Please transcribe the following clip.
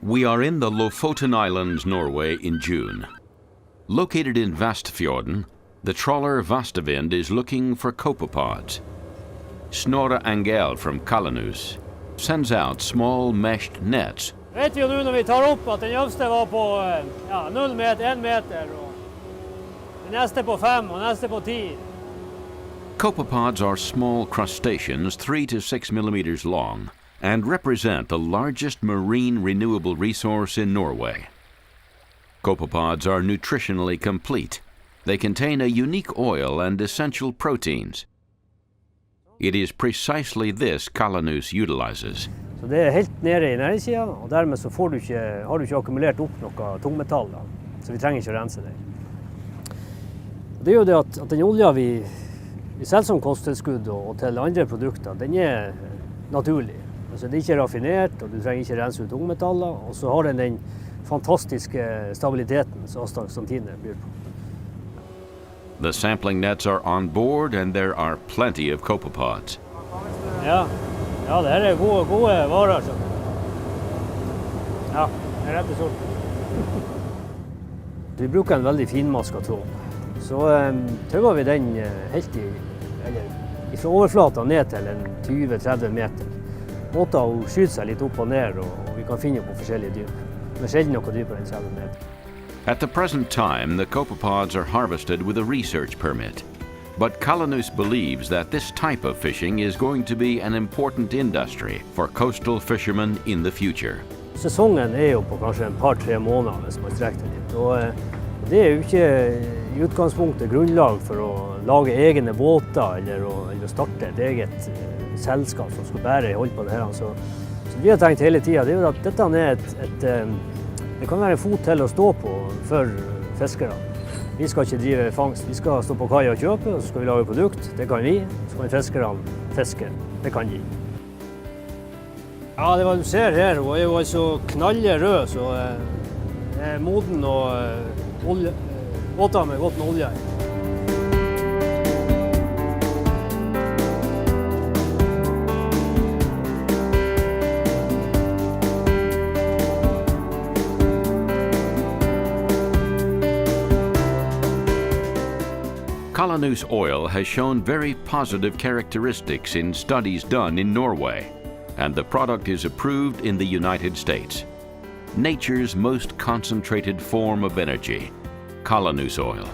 We are in the Lofoten Islands, Norway in June. Located in Vestfjorden, the trawler Vastavind is looking for copepods. Snorre Angel from Calanus sends out small meshed nets. Vet vi jo nå når vi tar opp at den øverste var på 0 meter, 1 meter, og den neste på 5 og neste på 10. Copepods are small crustaceans 3 to 6 millimeters long and represent the largest marine renewable resource in Norway. Copepods are nutritionally complete. They contain a unique oil and essential proteins. It is precisely this Calanus utilizes. Så det er helt nede i næringssiden, og dermed så har du ikke akkumulert opp noe tungmetaller, så vi trenger ikke å rense det. Det er jo det at den olja vi selger som kosttilskudd og til andre produkter, den er naturlig. Altså det er ikke raffinert, og du trenger ikke rense ut tungmetaller, og så har den fantastiske stabiliteten som Astangstantine byr på. The sampling nets are on board and there are plenty of copepods. Ja, det her er gode varer. Så. Ja, det er rett og slett. Vi bruker en veldig finmasket tråd. Så tøver vi den helt fra overflata ned til 20-30 meter. Måter å skyte seg litt opp og ned, og vi kan finne på forskjellige dyp. Men sjelden noe dypere enn 30 meter. At the present time, the copepods are harvested with a research permit. But Calanus believes that this type of fishing is going to be an important industry for coastal fishermen in the future. Sesongen er jo på kanskje en par-tre måneder hvis man strekker det litt. Og det er jo ikke i utgangspunktet grunnlag for å lage egne båter eller å starte et eget selskap som skal bære holde på det her. Så vi har tenkt hele tiden, det er jo at dette er det kan være en fot til å stå på for fiskere. Vi skal ikke drive fangst, vi skal stå på kai og kjøpe, og så skal vi lage produkt, det kan vi. Så kan fiskerne fiske, det kan de. Ja, det hva du ser her, hun er jo altså knallrød, så det er moden og båter med godt med olje. Calanus Oil has shown very positive characteristics in studies done in Norway, and the product is approved in the United States. Nature's most concentrated form of energy, Calanus Oil.